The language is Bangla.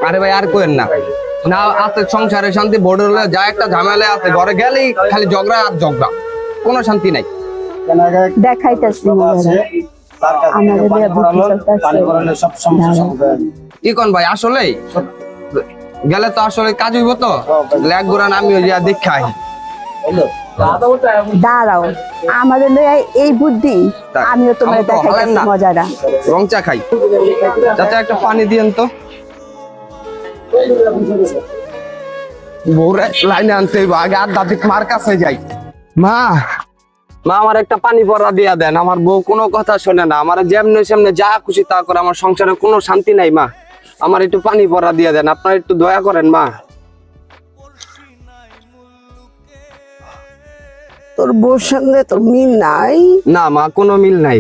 আরে ভাই আর কোয়েন না না আছে সংসারে শান্তি বড় হলে যা একটা ঝামেলা আছে ঘরে গেলেই খালি ঝগড়া আর ঝগড়া কোনো শান্তি নাই দেখাইতেছি কি কোন ভাই আসলেই গেলে তো আসলে কাজ হইব তো লেগ গুরান আমি ওই দেখাই দাঁড়াও আমাদের এই বুদ্ধি আমিও তোমার দেখাইতেছি মজাটা রং চা খাই চাচা একটা পানি দিয়েন তো বউরে লাইনে আনতে হইব আগে আর দাদিক মার কাছে যাই মা মা আমার একটা পানি পড়া দিয়া দেন আমার বউ কোনো কথা শোনে না আমার যেমনে সেমনে যা খুশি তা করে আমার সংসারে কোনো শান্তি নাই মা আমার একটু পানি পড়া দিয়া দেন আপনারা একটু দয়া করেন মা তোর বউর সঙ্গে তোর মিল নাই? না মা কোনো মিল নাই